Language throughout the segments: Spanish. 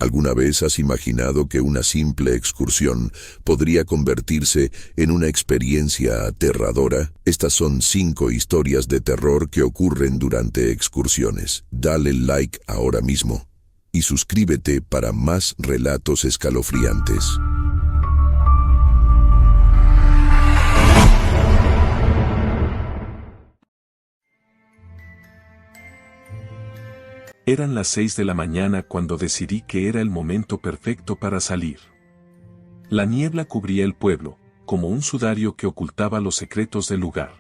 ¿Alguna vez has imaginado que una simple excursión podría convertirse en una experiencia aterradora? Estas son 5 historias de terror que ocurren durante excursiones. Dale like ahora mismo y suscríbete para más relatos escalofriantes. Eran las 6 de la mañana cuando decidí que era el momento perfecto para salir. La niebla cubría el pueblo, como un sudario que ocultaba los secretos del lugar.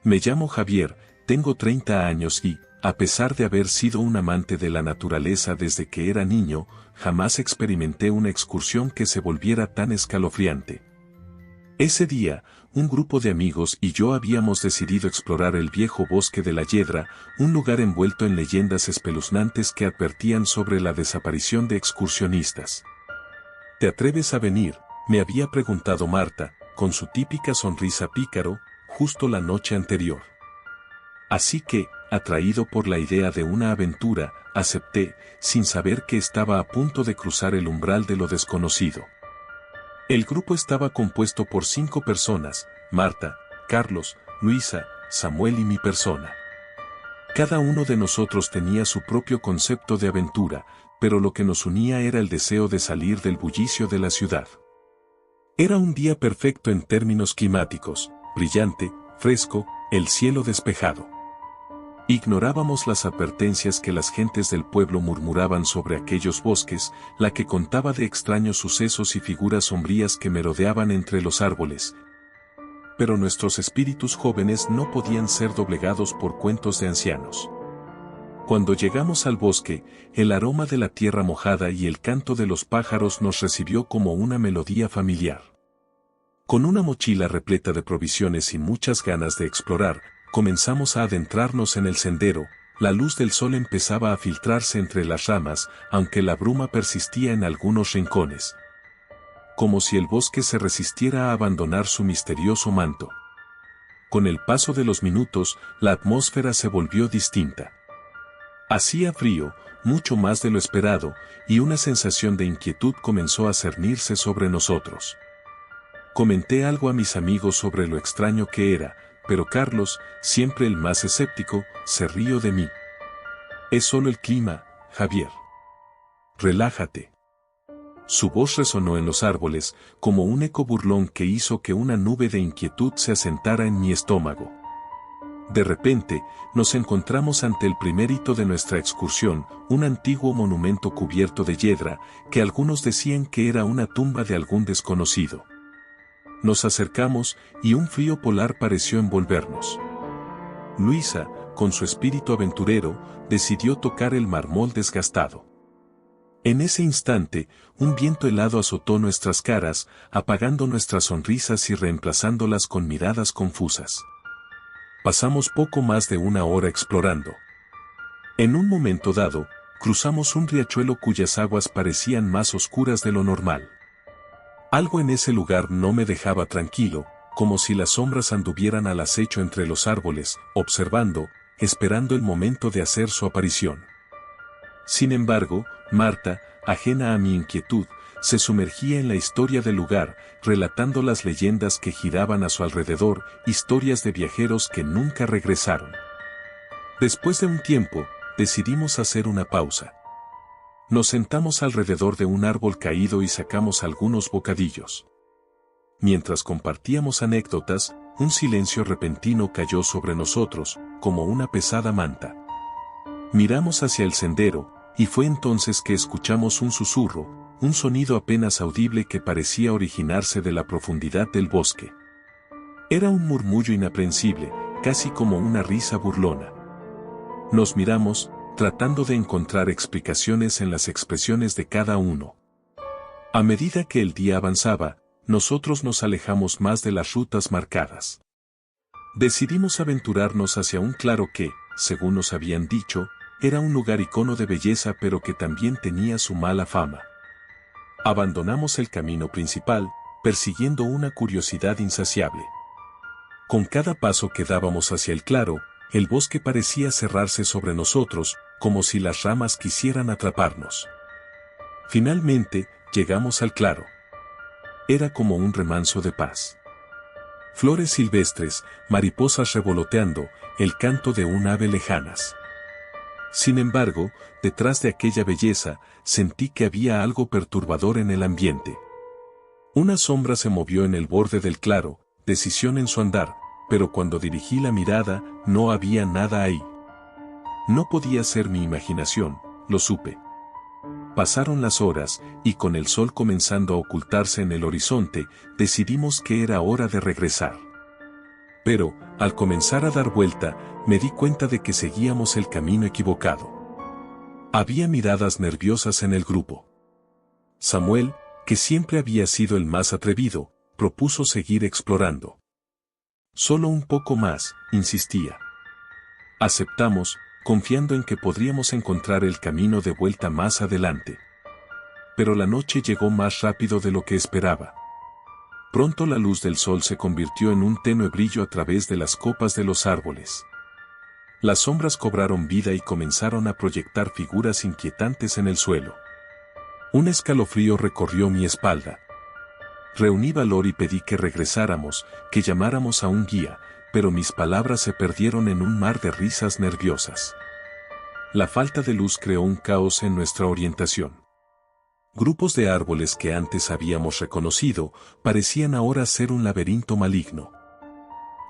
Me llamo Javier, tengo 30 años y, a pesar de haber sido un amante de la naturaleza desde que era niño, jamás experimenté una excursión que se volviera tan escalofriante. Ese día, un grupo de amigos y yo habíamos decidido explorar el viejo bosque de la Yedra, un lugar envuelto en leyendas espeluznantes que advertían sobre la desaparición de excursionistas. ¿Te atreves a venir?, me había preguntado Marta, con su típica sonrisa pícaro, justo la noche anterior. Así que, atraído por la idea de una aventura, acepté, sin saber que estaba a punto de cruzar el umbral de lo desconocido. El grupo estaba compuesto por 5 personas: Marta, Carlos, Luisa, Samuel y mi persona. Cada uno de nosotros tenía su propio concepto de aventura, pero lo que nos unía era el deseo de salir del bullicio de la ciudad. Era un día perfecto en términos climáticos, brillante, fresco, el cielo despejado. Ignorábamos las advertencias que las gentes del pueblo murmuraban sobre aquellos bosques, la que contaba de extraños sucesos y figuras sombrías que merodeaban entre los árboles. Pero nuestros espíritus jóvenes no podían ser doblegados por cuentos de ancianos. Cuando llegamos al bosque, el aroma de la tierra mojada y el canto de los pájaros nos recibió como una melodía familiar. Con una mochila repleta de provisiones y muchas ganas de explorar, comenzamos a adentrarnos en el sendero. La luz del sol empezaba a filtrarse entre las ramas, aunque la bruma persistía en algunos rincones. Como si el bosque se resistiera a abandonar su misterioso manto. Con el paso de los minutos, la atmósfera se volvió distinta. Hacía frío, mucho más de lo esperado, y una sensación de inquietud comenzó a cernirse sobre nosotros. Comenté algo a mis amigos sobre lo extraño que era, pero Carlos, siempre el más escéptico, se rió de mí. Es solo el clima, Javier. Relájate. Su voz resonó en los árboles, como un eco burlón que hizo que una nube de inquietud se asentara en mi estómago. De repente, nos encontramos ante el primer hito de nuestra excursión, un antiguo monumento cubierto de yedra, que algunos decían que era una tumba de algún desconocido. Nos acercamos, y un frío polar pareció envolvernos. Luisa, con su espíritu aventurero, decidió tocar el mármol desgastado. En ese instante, un viento helado azotó nuestras caras, apagando nuestras sonrisas y reemplazándolas con miradas confusas. Pasamos poco más de una hora explorando. En un momento dado, cruzamos un riachuelo cuyas aguas parecían más oscuras de lo normal. Algo en ese lugar no me dejaba tranquilo, como si las sombras anduvieran al acecho entre los árboles, observando, esperando el momento de hacer su aparición. Sin embargo, Marta, ajena a mi inquietud, se sumergía en la historia del lugar, relatando las leyendas que giraban a su alrededor, historias de viajeros que nunca regresaron. Después de un tiempo, decidimos hacer una pausa. Nos sentamos alrededor de un árbol caído y sacamos algunos bocadillos. Mientras compartíamos anécdotas, un silencio repentino cayó sobre nosotros, como una pesada manta. Miramos hacia el sendero, y fue entonces que escuchamos un susurro, un sonido apenas audible que parecía originarse de la profundidad del bosque. Era un murmullo inaprensible, casi como una risa burlona. Nos miramos, tratando de encontrar explicaciones en las expresiones de cada uno. A medida que el día avanzaba, nosotros nos alejamos más de las rutas marcadas. Decidimos aventurarnos hacia un claro que, según nos habían dicho, era un lugar icono de belleza pero que también tenía su mala fama. Abandonamos el camino principal, persiguiendo una curiosidad insaciable. Con cada paso que dábamos hacia el claro, el bosque parecía cerrarse sobre nosotros, como si las ramas quisieran atraparnos. Finalmente, llegamos al claro. Era como un remanso de paz. Flores silvestres, mariposas revoloteando, el canto de un ave lejanas. Sin embargo, detrás de aquella belleza, sentí que había algo perturbador en el ambiente. Una sombra se movió en el borde del claro, decisión en su andar, pero cuando dirigí la mirada, no había nada ahí. No podía ser mi imaginación, lo supe. Pasaron las horas, y con el sol comenzando a ocultarse en el horizonte, decidimos que era hora de regresar. Pero, al comenzar a dar vuelta, me di cuenta de que seguíamos el camino equivocado. Había miradas nerviosas en el grupo. Samuel, que siempre había sido el más atrevido, propuso seguir explorando. Solo un poco más, insistía. Aceptamos, confiando en que podríamos encontrar el camino de vuelta más adelante. Pero la noche llegó más rápido de lo que esperaba. Pronto la luz del sol se convirtió en un tenue brillo a través de las copas de los árboles. Las sombras cobraron vida y comenzaron a proyectar figuras inquietantes en el suelo. Un escalofrío recorrió mi espalda. Reuní valor y pedí que regresáramos, que llamáramos a un guía, pero mis palabras se perdieron en un mar de risas nerviosas. La falta de luz creó un caos en nuestra orientación. Grupos de árboles que antes habíamos reconocido, parecían ahora ser un laberinto maligno.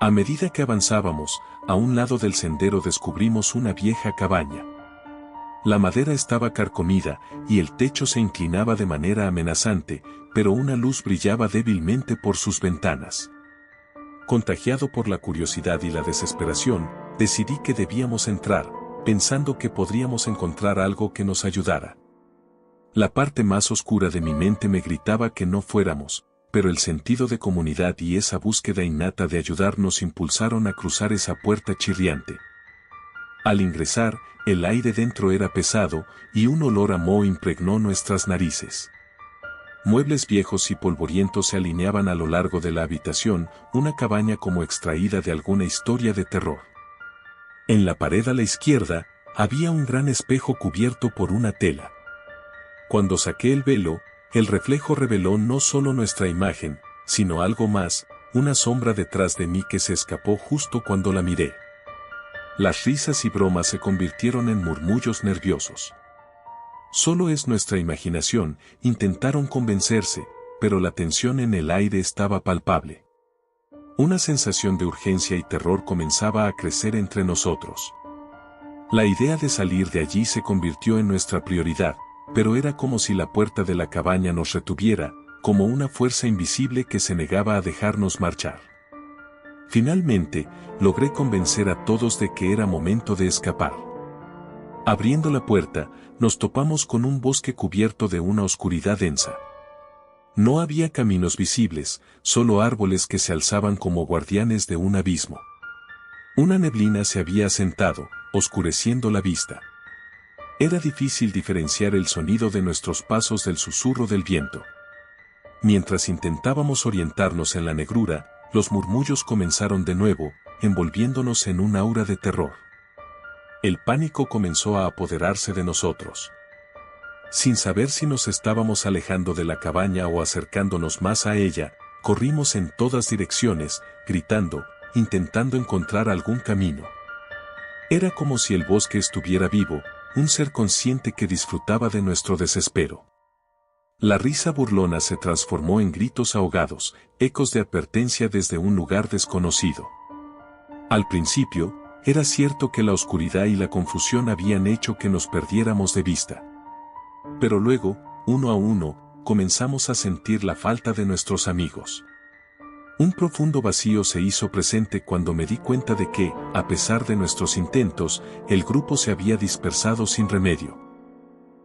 A medida que avanzábamos, a un lado del sendero descubrimos una vieja cabaña. La madera estaba carcomida, y el techo se inclinaba de manera amenazante, pero una luz brillaba débilmente por sus ventanas. Contagiado por la curiosidad y la desesperación, decidí que debíamos entrar, pensando que podríamos encontrar algo que nos ayudara. La parte más oscura de mi mente me gritaba que no fuéramos, pero el sentido de comunidad y esa búsqueda innata de ayudar nos impulsaron a cruzar esa puerta chirriante. Al ingresar, el aire dentro era pesado, y un olor a moho impregnó nuestras narices. Muebles viejos y polvorientos se alineaban a lo largo de la habitación, una cabaña como extraída de alguna historia de terror. En la pared a la izquierda, había un gran espejo cubierto por una tela. Cuando saqué el velo, el reflejo reveló no solo nuestra imagen, sino algo más, una sombra detrás de mí que se escapó justo cuando la miré. Las risas y bromas se convirtieron en murmullos nerviosos. Solo es nuestra imaginación, intentaron convencerse, pero la tensión en el aire estaba palpable. Una sensación de urgencia y terror comenzaba a crecer entre nosotros. La idea de salir de allí se convirtió en nuestra prioridad, pero era como si la puerta de la cabaña nos retuviera, como una fuerza invisible que se negaba a dejarnos marchar. Finalmente, logré convencer a todos de que era momento de escapar. Abriendo la puerta, nos topamos con un bosque cubierto de una oscuridad densa. No había caminos visibles, solo árboles que se alzaban como guardianes de un abismo. Una neblina se había asentado, oscureciendo la vista. Era difícil diferenciar el sonido de nuestros pasos del susurro del viento. Mientras intentábamos orientarnos en la negrura, los murmullos comenzaron de nuevo, envolviéndonos en un aura de terror. El pánico comenzó a apoderarse de nosotros. Sin saber si nos estábamos alejando de la cabaña o acercándonos más a ella, corrimos en todas direcciones, gritando, intentando encontrar algún camino. Era como si el bosque estuviera vivo, un ser consciente que disfrutaba de nuestro desespero. La risa burlona se transformó en gritos ahogados, ecos de advertencia desde un lugar desconocido. Al principio, era cierto que la oscuridad y la confusión habían hecho que nos perdiéramos de vista. Pero luego, uno a uno, comenzamos a sentir la falta de nuestros amigos. Un profundo vacío se hizo presente cuando me di cuenta de que, a pesar de nuestros intentos, el grupo se había dispersado sin remedio.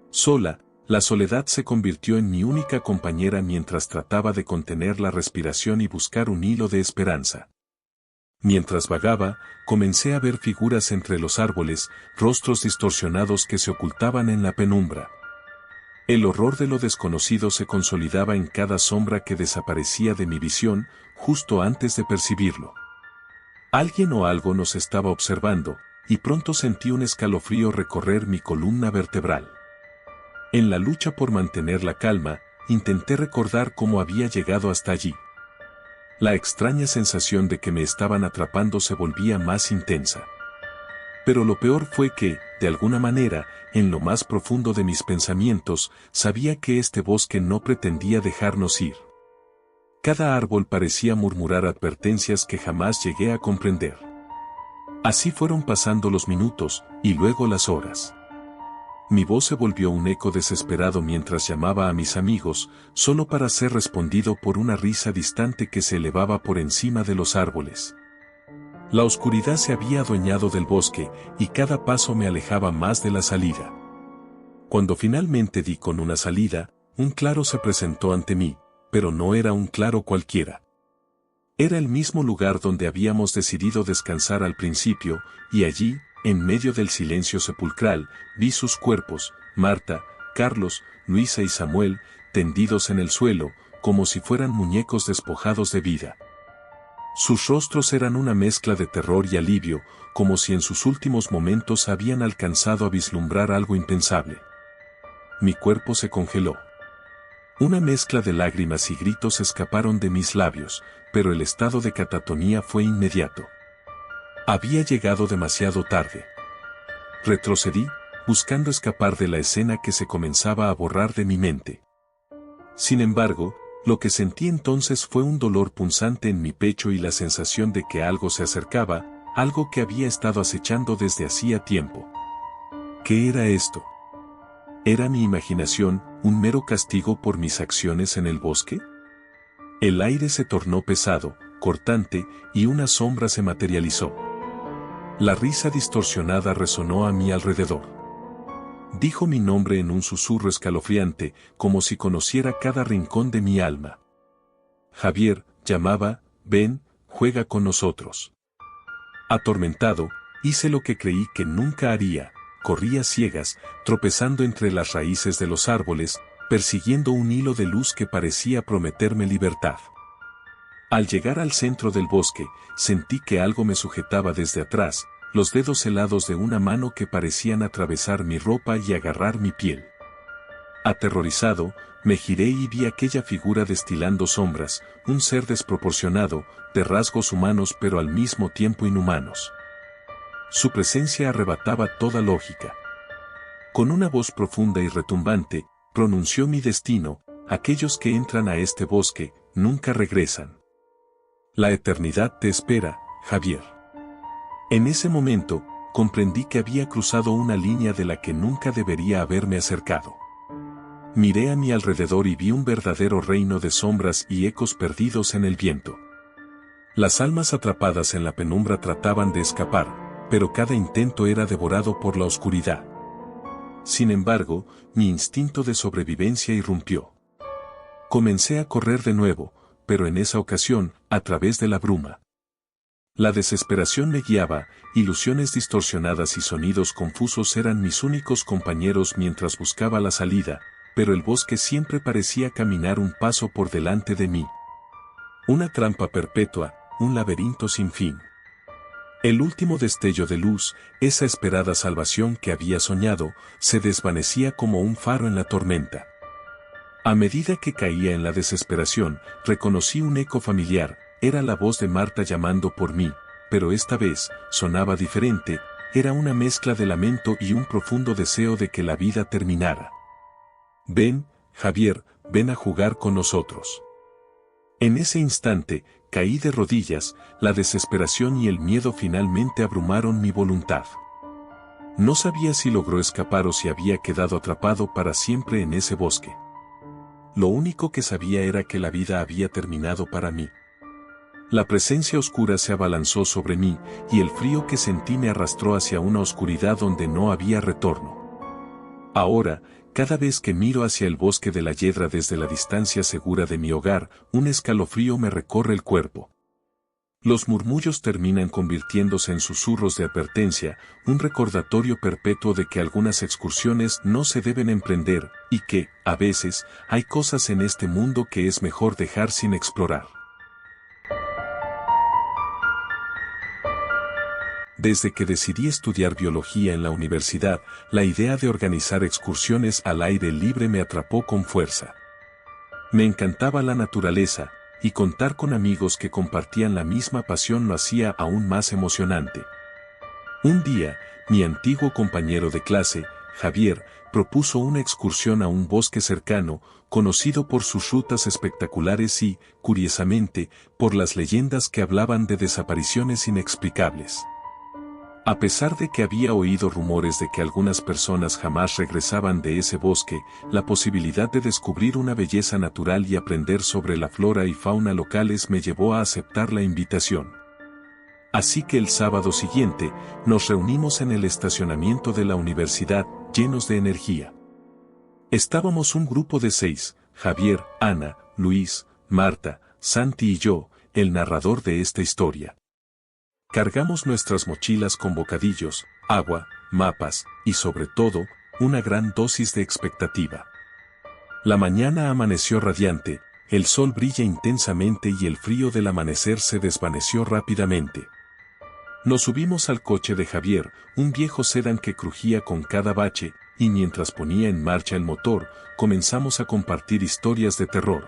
Sola, la soledad se convirtió en mi única compañera mientras trataba de contener la respiración y buscar un hilo de esperanza. Mientras vagaba, comencé a ver figuras entre los árboles, rostros distorsionados que se ocultaban en la penumbra. El horror de lo desconocido se consolidaba en cada sombra que desaparecía de mi visión, justo antes de percibirlo. Alguien o algo nos estaba observando, y pronto sentí un escalofrío recorrer mi columna vertebral. En la lucha por mantener la calma, intenté recordar cómo había llegado hasta allí. La extraña sensación de que me estaban atrapando se volvía más intensa. Pero lo peor fue que, de alguna manera, en lo más profundo de mis pensamientos, sabía que este bosque no pretendía dejarnos ir. Cada árbol parecía murmurar advertencias que jamás llegué a comprender. Así fueron pasando los minutos, y luego las horas. Mi voz se volvió un eco desesperado mientras llamaba a mis amigos, solo para ser respondido por una risa distante que se elevaba por encima de los árboles. La oscuridad se había adueñado del bosque, y cada paso me alejaba más de la salida. Cuando finalmente di con una salida, un claro se presentó ante mí, pero no era un claro cualquiera. Era el mismo lugar donde habíamos decidido descansar al principio, y allí, en medio del silencio sepulcral, vi sus cuerpos, Marta, Carlos, Luisa y Samuel, tendidos en el suelo, como si fueran muñecos despojados de vida. Sus rostros eran una mezcla de terror y alivio, como si en sus últimos momentos habían alcanzado a vislumbrar algo impensable. Mi cuerpo se congeló. Una mezcla de lágrimas y gritos escaparon de mis labios, pero el estado de catatonía fue inmediato. Había llegado demasiado tarde. Retrocedí, buscando escapar de la escena que se comenzaba a borrar de mi mente. Sin embargo, lo que sentí entonces fue un dolor punzante en mi pecho y la sensación de que algo se acercaba, algo que había estado acechando desde hacía tiempo. ¿Qué era esto? ¿Era mi imaginación un mero castigo por mis acciones en el bosque? El aire se tornó pesado, cortante, y una sombra se materializó. La risa distorsionada resonó a mi alrededor. Dijo mi nombre en un susurro escalofriante, como si conociera cada rincón de mi alma. Javier, llamaba, ven, juega con nosotros. Atormentado, hice lo que creí que nunca haría, corrí a ciegas, tropezando entre las raíces de los árboles, persiguiendo un hilo de luz que parecía prometerme libertad. Al llegar al centro del bosque, sentí que algo me sujetaba desde atrás, los dedos helados de una mano que parecían atravesar mi ropa y agarrar mi piel. Aterrorizado, me giré y vi aquella figura destilando sombras, un ser desproporcionado, de rasgos humanos pero al mismo tiempo inhumanos. Su presencia arrebataba toda lógica. Con una voz profunda y retumbante, pronunció mi destino: aquellos que entran a este bosque, nunca regresan. La eternidad te espera, Javier. En ese momento, comprendí que había cruzado una línea de la que nunca debería haberme acercado. Miré a mi alrededor y vi un verdadero reino de sombras y ecos perdidos en el viento. Las almas atrapadas en la penumbra trataban de escapar, pero cada intento era devorado por la oscuridad. Sin embargo, mi instinto de sobrevivencia irrumpió. Comencé a correr de nuevo, pero en esa ocasión, a través de la bruma. La desesperación me guiaba, ilusiones distorsionadas y sonidos confusos eran mis únicos compañeros mientras buscaba la salida, pero el bosque siempre parecía caminar un paso por delante de mí. Una trampa perpetua, un laberinto sin fin. El último destello de luz, esa esperada salvación que había soñado, se desvanecía como un faro en la tormenta. A medida que caía en la desesperación, reconocí un eco familiar. Era la voz de Marta llamando por mí, pero esta vez, sonaba diferente, era una mezcla de lamento y un profundo deseo de que la vida terminara. Ven, Javier, ven a jugar con nosotros. En ese instante, caí de rodillas, la desesperación y el miedo finalmente abrumaron mi voluntad. No sabía si logró escapar o si había quedado atrapado para siempre en ese bosque. Lo único que sabía era que la vida había terminado para mí. La presencia oscura se abalanzó sobre mí, y el frío que sentí me arrastró hacia una oscuridad donde no había retorno. Ahora, cada vez que miro hacia el bosque de la Hiedra desde la distancia segura de mi hogar, un escalofrío me recorre el cuerpo. Los murmullos terminan convirtiéndose en susurros de advertencia, un recordatorio perpetuo de que algunas excursiones no se deben emprender, y que, a veces, hay cosas en este mundo que es mejor dejar sin explorar. Desde que decidí estudiar biología en la universidad, la idea de organizar excursiones al aire libre me atrapó con fuerza. Me encantaba la naturaleza, y contar con amigos que compartían la misma pasión lo hacía aún más emocionante. Un día, mi antiguo compañero de clase, Javier, propuso una excursión a un bosque cercano, conocido por sus rutas espectaculares y, curiosamente, por las leyendas que hablaban de desapariciones inexplicables. A pesar de que había oído rumores de que algunas personas jamás regresaban de ese bosque, la posibilidad de descubrir una belleza natural y aprender sobre la flora y fauna locales me llevó a aceptar la invitación. Así que el sábado siguiente, nos reunimos en el estacionamiento de la universidad, llenos de energía. Estábamos un grupo de 6, Javier, Ana, Luis, Marta, Santi y yo, el narrador de esta historia. Cargamos nuestras mochilas con bocadillos, agua, mapas, y sobre todo, una gran dosis de expectativa. La mañana amaneció radiante, el sol brilla intensamente y el frío del amanecer se desvaneció rápidamente. Nos subimos al coche de Javier, un viejo sedán que crujía con cada bache, y mientras ponía en marcha el motor, comenzamos a compartir historias de terror.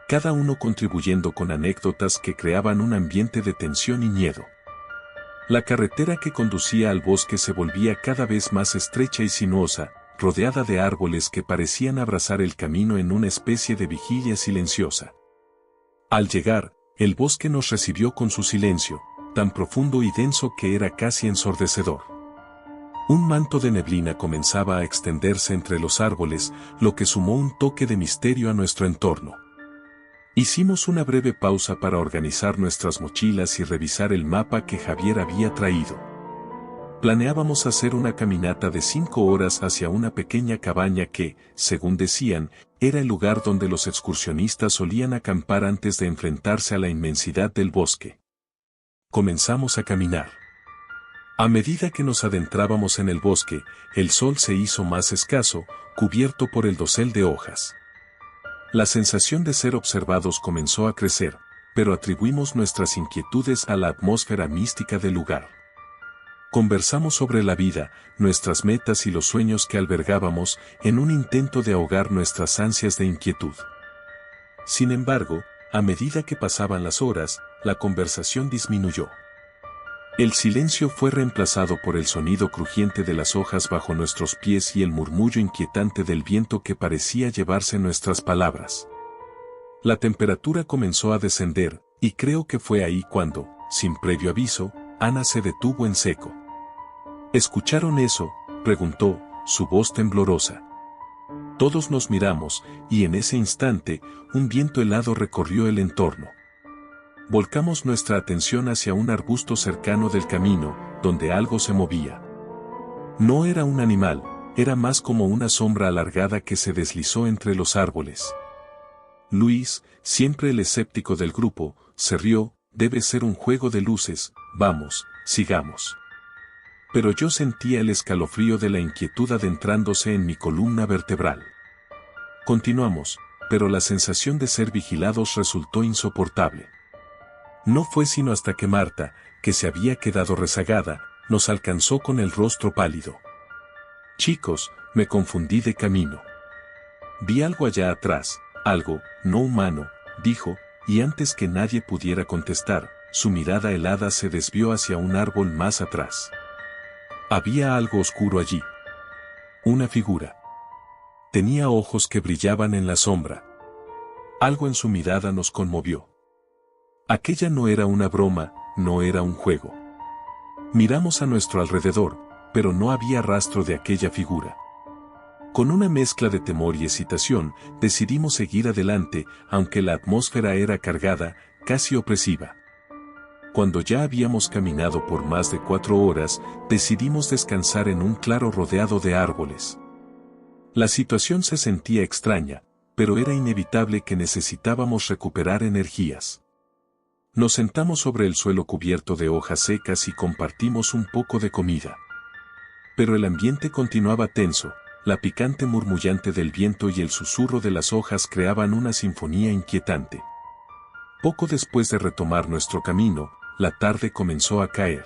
Cada uno contribuyendo con anécdotas que creaban un ambiente de tensión y miedo. La carretera que conducía al bosque se volvía cada vez más estrecha y sinuosa, rodeada de árboles que parecían abrazar el camino en una especie de vigilia silenciosa. Al llegar, el bosque nos recibió con su silencio, tan profundo y denso que era casi ensordecedor. Un manto de neblina comenzaba a extenderse entre los árboles, lo que sumó un toque de misterio a nuestro entorno. Hicimos una breve pausa para organizar nuestras mochilas y revisar el mapa que Javier había traído. Planeábamos hacer una caminata de 5 horas hacia una pequeña cabaña que, según decían, era el lugar donde los excursionistas solían acampar antes de enfrentarse a la inmensidad del bosque. Comenzamos a caminar. A medida que nos adentrábamos en el bosque, el sol se hizo más escaso, cubierto por el dosel de hojas. La sensación de ser observados comenzó a crecer, pero atribuimos nuestras inquietudes a la atmósfera mística del lugar. Conversamos sobre la vida, nuestras metas y los sueños que albergábamos en un intento de ahogar nuestras ansias de inquietud. Sin embargo, a medida que pasaban las horas, la conversación disminuyó. El silencio fue reemplazado por el sonido crujiente de las hojas bajo nuestros pies y el murmullo inquietante del viento que parecía llevarse nuestras palabras. La temperatura comenzó a descender, y creo que fue ahí cuando, sin previo aviso, Ana se detuvo en seco. ¿Escucharon eso?, preguntó, su voz temblorosa. Todos nos miramos, y en ese instante, un viento helado recorrió el entorno. Volcamos nuestra atención hacia un arbusto cercano del camino, donde algo se movía. No era un animal, era más como una sombra alargada que se deslizó entre los árboles. Luis, siempre el escéptico del grupo, se rió, debe ser un juego de luces, vamos, sigamos. Pero yo sentía el escalofrío de la inquietud adentrándose en mi columna vertebral. Continuamos, pero la sensación de ser vigilados resultó insoportable. No fue sino hasta que Marta, que se había quedado rezagada, nos alcanzó con el rostro pálido. Chicos, me confundí de camino. Vi algo allá atrás, algo, no humano, dijo, y antes que nadie pudiera contestar, su mirada helada se desvió hacia un árbol más atrás. Había algo oscuro allí. Una figura. Tenía ojos que brillaban en la sombra. Algo en su mirada nos conmovió. Aquella no era una broma, no era un juego. Miramos a nuestro alrededor, pero no había rastro de aquella figura. Con una mezcla de temor y excitación, decidimos seguir adelante, aunque la atmósfera era cargada, casi opresiva. Cuando ya habíamos caminado por más de 4 horas, decidimos descansar en un claro rodeado de árboles. La situación se sentía extraña, pero era inevitable que necesitábamos recuperar energías. Nos sentamos sobre el suelo cubierto de hojas secas y compartimos un poco de comida. Pero el ambiente continuaba tenso, la picante murmullante del viento y el susurro de las hojas creaban una sinfonía inquietante. Poco después de retomar nuestro camino, la tarde comenzó a caer.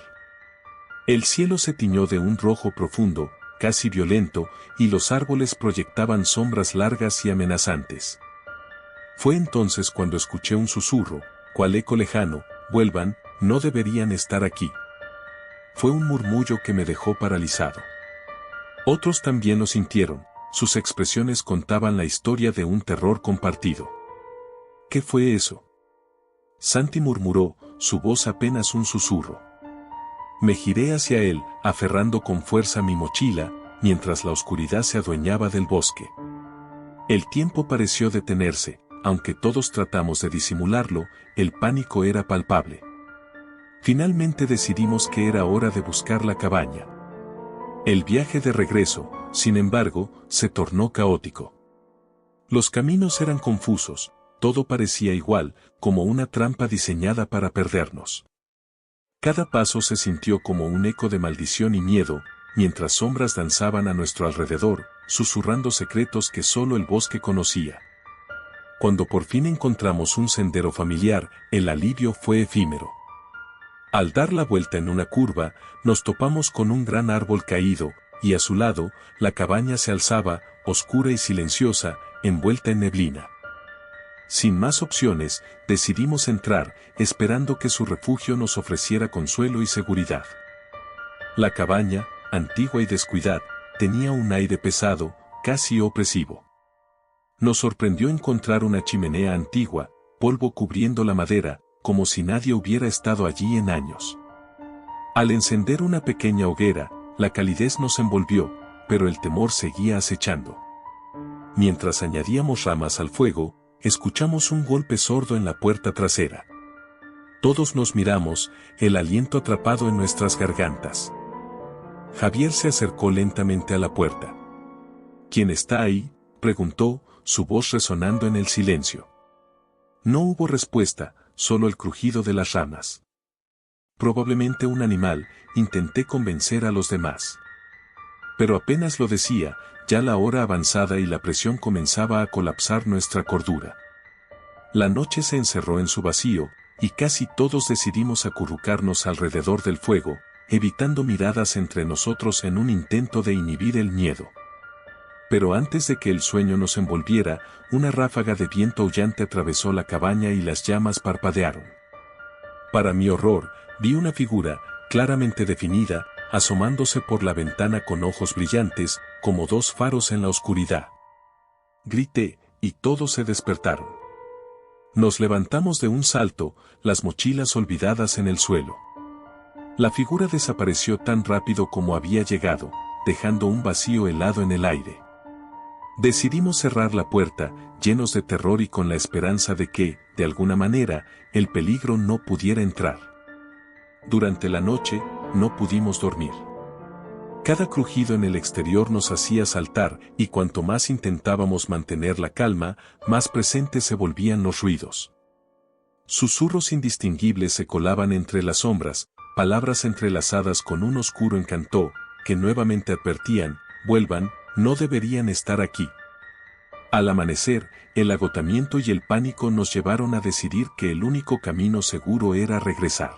El cielo se tiñó de un rojo profundo, casi violento, y los árboles proyectaban sombras largas y amenazantes. Fue entonces cuando escuché un susurro, cual eco lejano: vuelvan, no deberían estar aquí. Fue un murmullo que me dejó paralizado. Otros también lo sintieron, sus expresiones contaban la historia de un terror compartido. ¿Qué fue eso?, Santi murmuró, su voz apenas un susurro. Me giré hacia él, aferrando con fuerza mi mochila, mientras la oscuridad se adueñaba del bosque. El tiempo pareció detenerse, aunque todos tratamos de disimularlo, el pánico era palpable. Finalmente decidimos que era hora de buscar la cabaña. El viaje de regreso, sin embargo, se tornó caótico. Los caminos eran confusos, todo parecía igual, como una trampa diseñada para perdernos. Cada paso se sintió como un eco de maldición y miedo, mientras sombras danzaban a nuestro alrededor, susurrando secretos que solo el bosque conocía. Cuando por fin encontramos un sendero familiar, el alivio fue efímero. Al dar la vuelta en una curva, nos topamos con un gran árbol caído, y a su lado, la cabaña se alzaba, oscura y silenciosa, envuelta en neblina. Sin más opciones, decidimos entrar, esperando que su refugio nos ofreciera consuelo y seguridad. La cabaña, antigua y descuidada, tenía un aire pesado, casi opresivo. Nos sorprendió encontrar una chimenea antigua, polvo cubriendo la madera, como si nadie hubiera estado allí en años. Al encender una pequeña hoguera, la calidez nos envolvió, pero el temor seguía acechando. Mientras añadíamos ramas al fuego, escuchamos un golpe sordo en la puerta trasera. Todos nos miramos, el aliento atrapado en nuestras gargantas. Javier se acercó lentamente a la puerta. ¿Quién está ahí?, preguntó, su voz resonando en el silencio. No hubo respuesta, solo el crujido de las ramas. Probablemente un animal, intenté convencer a los demás. Pero apenas lo decía, ya la hora avanzada y la presión comenzaba a colapsar nuestra cordura. La noche se encerró en su vacío, y casi todos decidimos acurrucarnos alrededor del fuego, evitando miradas entre nosotros en un intento de inhibir el miedo. Pero antes de que el sueño nos envolviera, una ráfaga de viento aullante atravesó la cabaña y las llamas parpadearon. Para mi horror, vi una figura, claramente definida, asomándose por la ventana con ojos brillantes, como dos faros en la oscuridad. Grité, y todos se despertaron. Nos levantamos de un salto, las mochilas olvidadas en el suelo. La figura desapareció tan rápido como había llegado, dejando un vacío helado en el aire. Decidimos cerrar la puerta, llenos de terror y con la esperanza de que, de alguna manera, el peligro no pudiera entrar. Durante la noche, no pudimos dormir. Cada crujido en el exterior nos hacía saltar, y cuanto más intentábamos mantener la calma, más presentes se volvían los ruidos. Susurros indistinguibles se colaban entre las sombras, palabras entrelazadas con un oscuro encanto, que nuevamente advertían: vuelvan, no deberían estar aquí. Al amanecer, el agotamiento y el pánico nos llevaron a decidir que el único camino seguro era regresar.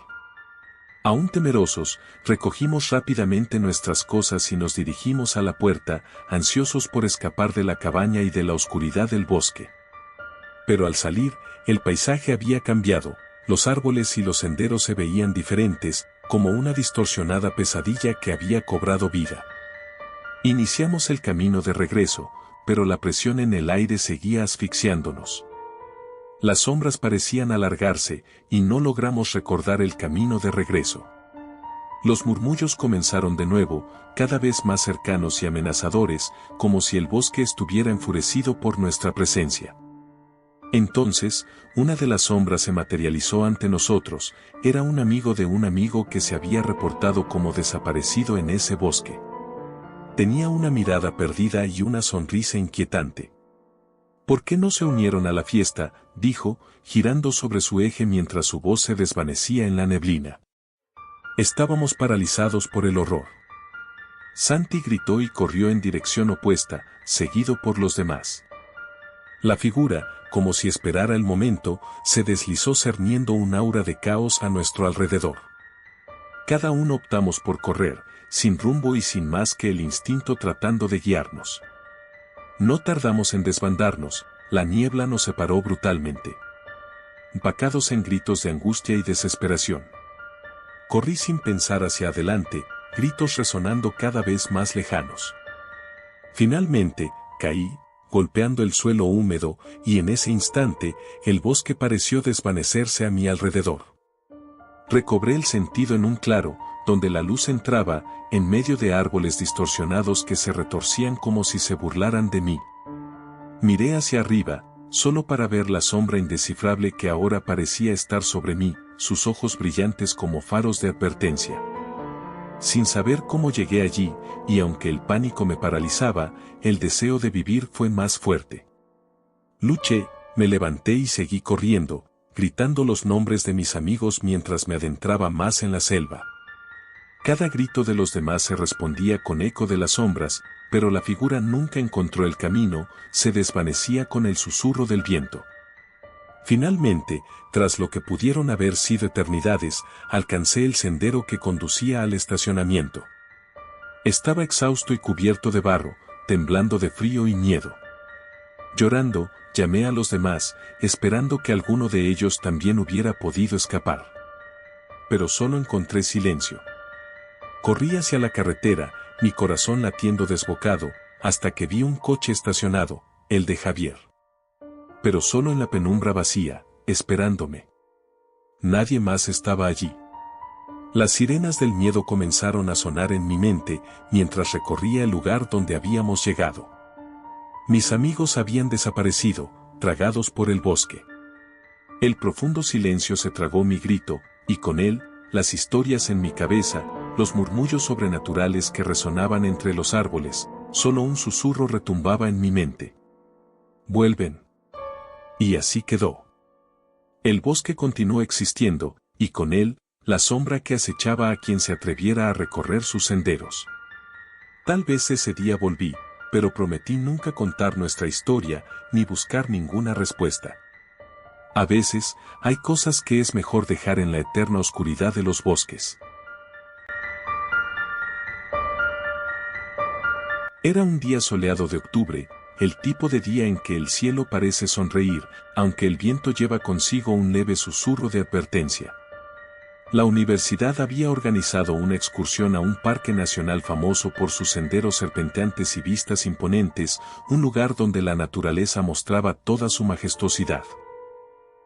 Aún temerosos, recogimos rápidamente nuestras cosas y nos dirigimos a la puerta, ansiosos por escapar de la cabaña y de la oscuridad del bosque. Pero al salir, el paisaje había cambiado, los árboles y los senderos se veían diferentes, como una distorsionada pesadilla que había cobrado vida. Iniciamos el camino de regreso, pero la presión en el aire seguía asfixiándonos. Las sombras parecían alargarse, y no logramos recordar el camino de regreso. Los murmullos comenzaron de nuevo, cada vez más cercanos y amenazadores, como si el bosque estuviera enfurecido por nuestra presencia. Entonces, una de las sombras se materializó ante nosotros, era un amigo de un amigo que se había reportado como desaparecido en ese bosque. Tenía una mirada perdida y una sonrisa inquietante. ¿Por qué no se unieron a la fiesta?, dijo, girando sobre su eje mientras su voz se desvanecía en la neblina. Estábamos paralizados por el horror. Santi gritó y corrió en dirección opuesta, seguido por los demás. La figura, como si esperara el momento, se deslizó cerniendo un aura de caos a nuestro alrededor. Cada uno optamos por correr, sin rumbo y sin más que el instinto tratando de guiarnos. No tardamos en desbandarnos, la niebla nos separó brutalmente. Empacados en gritos de angustia y desesperación. Corrí sin pensar hacia adelante, gritos resonando cada vez más lejanos. Finalmente, caí, golpeando el suelo húmedo, y en ese instante, el bosque pareció desvanecerse a mi alrededor. Recobré el sentido en un claro, donde la luz entraba, en medio de árboles distorsionados que se retorcían como si se burlaran de mí. Miré hacia arriba, solo para ver la sombra indescifrable que ahora parecía estar sobre mí, sus ojos brillantes como faros de advertencia. Sin saber cómo llegué allí, y aunque el pánico me paralizaba, el deseo de vivir fue más fuerte. Luché, me levanté y seguí corriendo, gritando los nombres de mis amigos mientras me adentraba más en la selva. Cada grito de los demás se respondía con eco de las sombras, pero la figura nunca encontró el camino, se desvanecía con el susurro del viento. Finalmente, tras lo que pudieron haber sido eternidades, alcancé el sendero que conducía al estacionamiento. Estaba exhausto y cubierto de barro, temblando de frío y miedo. Llorando, llamé a los demás, esperando que alguno de ellos también hubiera podido escapar. Pero solo encontré silencio. Corrí hacia la carretera, mi corazón latiendo desbocado, hasta que vi un coche estacionado, el de Javier. Pero solo en la penumbra vacía, esperándome. Nadie más estaba allí. Las sirenas del miedo comenzaron a sonar en mi mente, mientras recorría el lugar donde habíamos llegado. Mis amigos habían desaparecido, tragados por el bosque. El profundo silencio se tragó mi grito, y con él, las historias en mi cabeza, los murmullos sobrenaturales que resonaban entre los árboles, solo un susurro retumbaba en mi mente. Vuelven. Y así quedó. El bosque continuó existiendo, y con él, la sombra que acechaba a quien se atreviera a recorrer sus senderos. Tal vez ese día volví, pero prometí nunca contar nuestra historia, ni buscar ninguna respuesta. A veces, hay cosas que es mejor dejar en la eterna oscuridad de los bosques. Era un día soleado de octubre, el tipo de día en que el cielo parece sonreír, aunque el viento lleva consigo un leve susurro de advertencia. La universidad había organizado una excursión a un parque nacional famoso por sus senderos serpenteantes y vistas imponentes, un lugar donde la naturaleza mostraba toda su majestuosidad.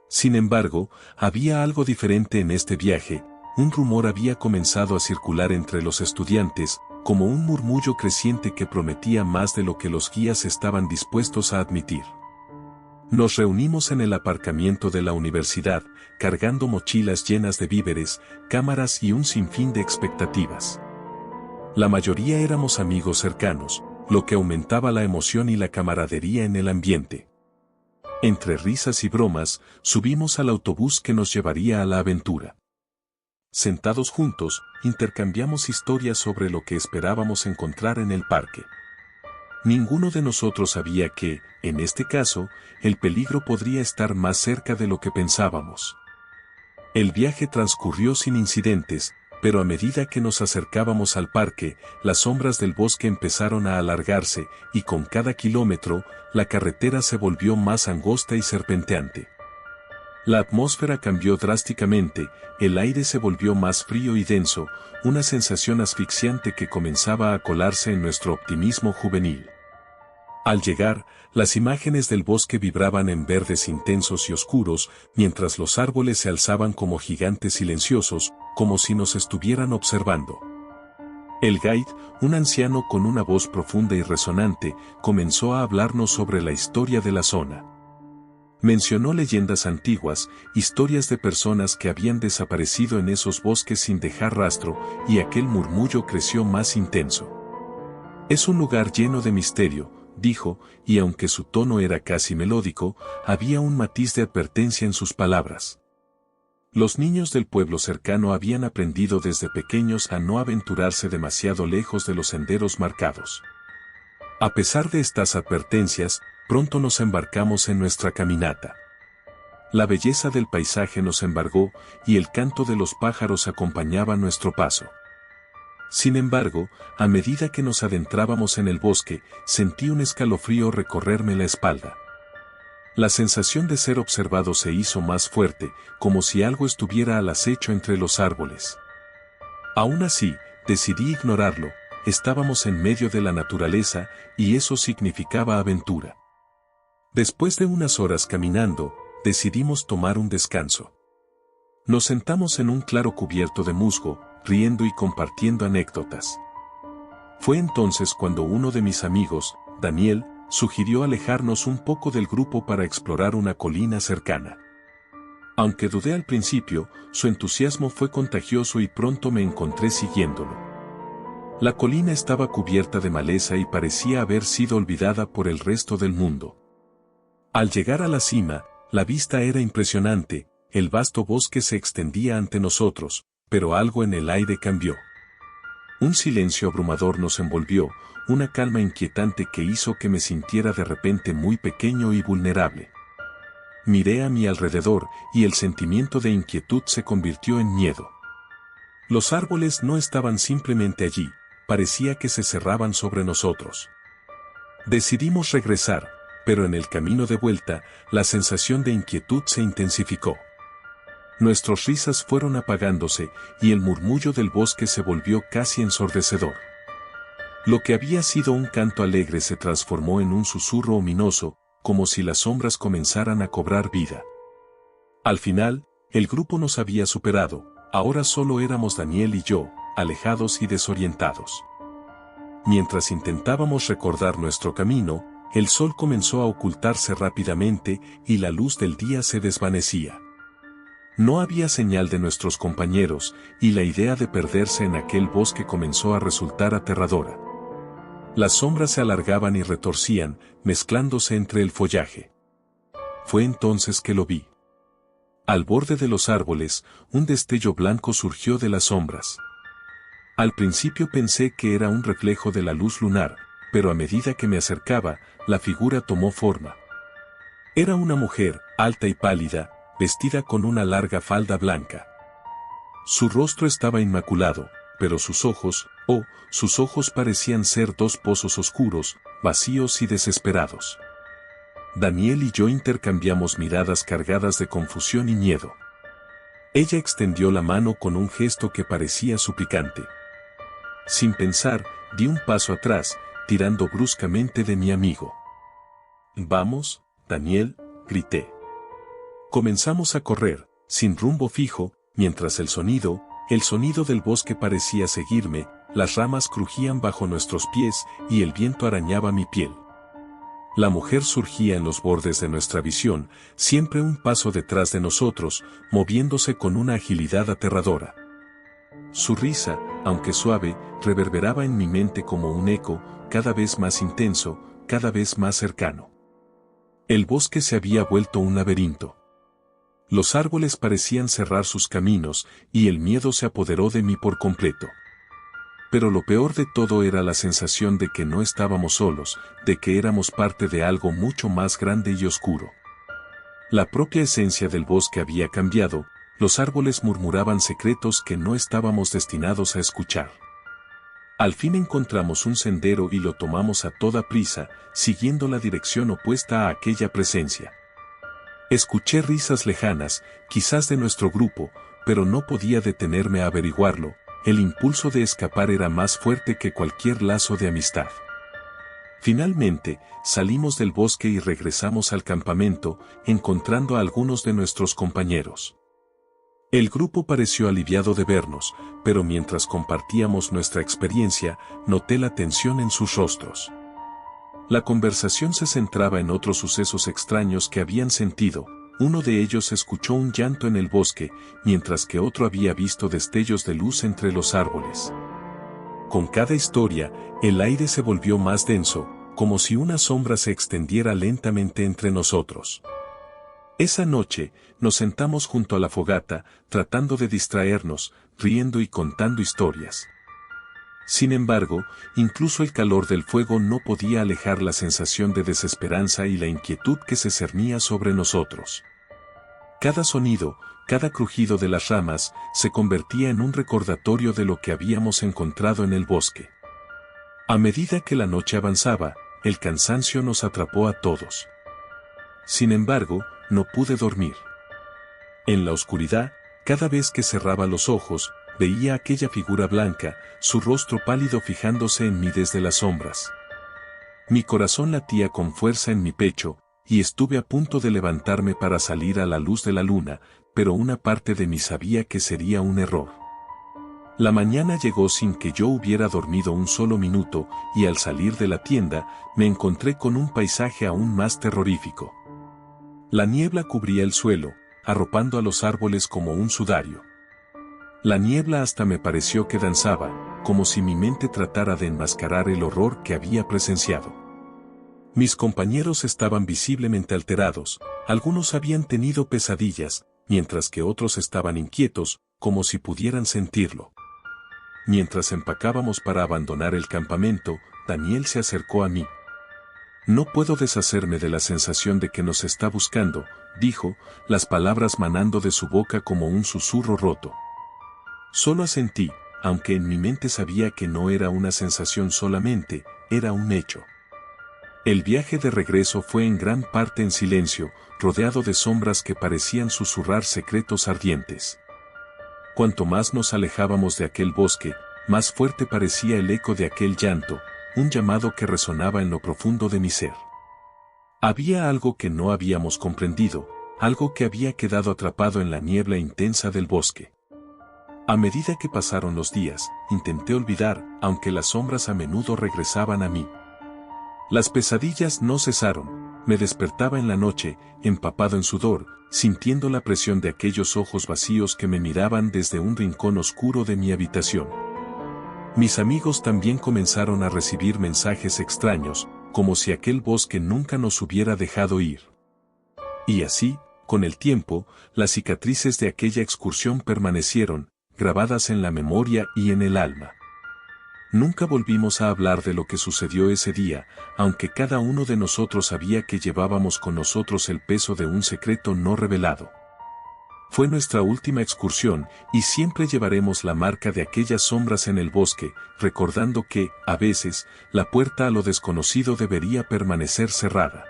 Sin embargo, había algo diferente en este viaje. Un rumor había comenzado a circular entre los estudiantes, como un murmullo creciente que prometía más de lo que los guías estaban dispuestos a admitir. Nos reunimos en el aparcamiento de la universidad, cargando mochilas llenas de víveres, cámaras y un sinfín de expectativas. La mayoría éramos amigos cercanos, lo que aumentaba la emoción y la camaradería en el ambiente. Entre risas y bromas, subimos al autobús que nos llevaría a la aventura. Sentados juntos, intercambiamos historias sobre lo que esperábamos encontrar en el parque. Ninguno de nosotros sabía que, en este caso, el peligro podría estar más cerca de lo que pensábamos. El viaje transcurrió sin incidentes, pero a medida que nos acercábamos al parque, las sombras del bosque empezaron a alargarse, y con cada kilómetro, la carretera se volvió más angosta y serpenteante. La atmósfera cambió drásticamente, el aire se volvió más frío y denso, una sensación asfixiante que comenzaba a colarse en nuestro optimismo juvenil. Al llegar, las imágenes del bosque vibraban en verdes intensos y oscuros, mientras los árboles se alzaban como gigantes silenciosos, como si nos estuvieran observando. El guide, un anciano con una voz profunda y resonante, comenzó a hablarnos sobre la historia de la zona. Mencionó leyendas antiguas, historias de personas que habían desaparecido en esos bosques sin dejar rastro, y aquel murmullo creció más intenso. Es un lugar lleno de misterio, dijo, y aunque su tono era casi melódico, había un matiz de advertencia en sus palabras. Los niños del pueblo cercano habían aprendido desde pequeños a no aventurarse demasiado lejos de los senderos marcados. A pesar de estas advertencias, pronto nos embarcamos en nuestra caminata. La belleza del paisaje nos embargó y el canto de los pájaros acompañaba nuestro paso. Sin embargo, a medida que nos adentrábamos en el bosque, sentí un escalofrío recorrerme la espalda. La sensación de ser observado se hizo más fuerte, como si algo estuviera al acecho entre los árboles. Aún así, decidí ignorarlo, estábamos en medio de la naturaleza y eso significaba aventura. Después de unas horas caminando, decidimos tomar un descanso. Nos sentamos en un claro cubierto de musgo, riendo y compartiendo anécdotas. Fue entonces cuando uno de mis amigos, Daniel, sugirió alejarnos un poco del grupo para explorar una colina cercana. Aunque dudé al principio, su entusiasmo fue contagioso y pronto me encontré siguiéndolo. La colina estaba cubierta de maleza y parecía haber sido olvidada por el resto del mundo. Al llegar a la cima, la vista era impresionante, el vasto bosque se extendía ante nosotros, pero algo en el aire cambió. Un silencio abrumador nos envolvió, una calma inquietante que hizo que me sintiera de repente muy pequeño y vulnerable. Miré a mi alrededor y el sentimiento de inquietud se convirtió en miedo. Los árboles no estaban simplemente allí, parecía que se cerraban sobre nosotros. Decidimos regresar, pero en el camino de vuelta, la sensación de inquietud se intensificó. Nuestras risas fueron apagándose y el murmullo del bosque se volvió casi ensordecedor. Lo que había sido un canto alegre se transformó en un susurro ominoso, como si las sombras comenzaran a cobrar vida. Al final, el grupo nos había superado, ahora solo éramos Daniel y yo, alejados y desorientados. Mientras intentábamos recordar nuestro camino, el sol comenzó a ocultarse rápidamente y la luz del día se desvanecía. No había señal de nuestros compañeros, y la idea de perderse en aquel bosque comenzó a resultar aterradora. Las sombras se alargaban y retorcían, mezclándose entre el follaje. Fue entonces que lo vi. Al borde de los árboles, un destello blanco surgió de las sombras. Al principio pensé que era un reflejo de la luz lunar, pero a medida que me acercaba, la figura tomó forma. Era una mujer, alta y pálida, vestida con una larga falda blanca. Su rostro estaba inmaculado, pero sus ojos parecían ser dos pozos oscuros, vacíos y desesperados. Daniel y yo intercambiamos miradas cargadas de confusión y miedo. Ella extendió la mano con un gesto que parecía suplicante. Sin pensar, di un paso atrás, tirando bruscamente de mi amigo. «Vamos, Daniel», grité. Comenzamos a correr, sin rumbo fijo, mientras el sonido del bosque parecía seguirme, las ramas crujían bajo nuestros pies y el viento arañaba mi piel. La mujer surgía en los bordes de nuestra visión, siempre un paso detrás de nosotros, moviéndose con una agilidad aterradora. Su risa, aunque suave, reverberaba en mi mente como un eco, cada vez más intenso, cada vez más cercano. El bosque se había vuelto un laberinto. Los árboles parecían cerrar sus caminos, y el miedo se apoderó de mí por completo. Pero lo peor de todo era la sensación de que no estábamos solos, de que éramos parte de algo mucho más grande y oscuro. La propia esencia del bosque había cambiado, los árboles murmuraban secretos que no estábamos destinados a escuchar. Al fin encontramos un sendero y lo tomamos a toda prisa, siguiendo la dirección opuesta a aquella presencia. Escuché risas lejanas, quizás de nuestro grupo, pero no podía detenerme a averiguarlo, el impulso de escapar era más fuerte que cualquier lazo de amistad. Finalmente, salimos del bosque y regresamos al campamento, encontrando a algunos de nuestros compañeros. El grupo pareció aliviado de vernos, pero mientras compartíamos nuestra experiencia, noté la tensión en sus rostros. La conversación se centraba en otros sucesos extraños que habían sentido. Uno de ellos escuchó un llanto en el bosque, mientras que otro había visto destellos de luz entre los árboles. Con cada historia, el aire se volvió más denso, como si una sombra se extendiera lentamente entre nosotros. Esa noche, nos sentamos junto a la fogata, tratando de distraernos, riendo y contando historias. Sin embargo, incluso el calor del fuego no podía alejar la sensación de desesperanza y la inquietud que se cernía sobre nosotros. Cada sonido, cada crujido de las ramas, se convertía en un recordatorio de lo que habíamos encontrado en el bosque. A medida que la noche avanzaba, el cansancio nos atrapó a todos. Sin embargo, no pude dormir. En la oscuridad, cada vez que cerraba los ojos, veía aquella figura blanca, su rostro pálido fijándose en mí desde las sombras. Mi corazón latía con fuerza en mi pecho, y estuve a punto de levantarme para salir a la luz de la luna, pero una parte de mí sabía que sería un error. La mañana llegó sin que yo hubiera dormido un solo minuto, y al salir de la tienda, me encontré con un paisaje aún más terrorífico. La niebla cubría el suelo, arropando a los árboles como un sudario. La niebla hasta me pareció que danzaba, como si mi mente tratara de enmascarar el horror que había presenciado. Mis compañeros estaban visiblemente alterados, algunos habían tenido pesadillas, mientras que otros estaban inquietos, como si pudieran sentirlo. Mientras empacábamos para abandonar el campamento, Daniel se acercó a mí. «No puedo deshacerme de la sensación de que nos está buscando», dijo, las palabras manando de su boca como un susurro roto. Solo asentí, aunque en mi mente sabía que no era una sensación solamente, era un hecho. El viaje de regreso fue en gran parte en silencio, rodeado de sombras que parecían susurrar secretos ardientes. Cuanto más nos alejábamos de aquel bosque, más fuerte parecía el eco de aquel llanto, un llamado que resonaba en lo profundo de mi ser. Había algo que no habíamos comprendido, algo que había quedado atrapado en la niebla intensa del bosque. A medida que pasaron los días, intenté olvidar, aunque las sombras a menudo regresaban a mí. Las pesadillas no cesaron, me despertaba en la noche, empapado en sudor, sintiendo la presión de aquellos ojos vacíos que me miraban desde un rincón oscuro de mi habitación. Mis amigos también comenzaron a recibir mensajes extraños, como si aquel bosque nunca nos hubiera dejado ir. Y así, con el tiempo, las cicatrices de aquella excursión permanecieron, grabadas en la memoria y en el alma. Nunca volvimos a hablar de lo que sucedió ese día, aunque cada uno de nosotros sabía que llevábamos con nosotros el peso de un secreto no revelado. Fue nuestra última excursión, y siempre llevaremos la marca de aquellas sombras en el bosque, recordando que, a veces, la puerta a lo desconocido debería permanecer cerrada.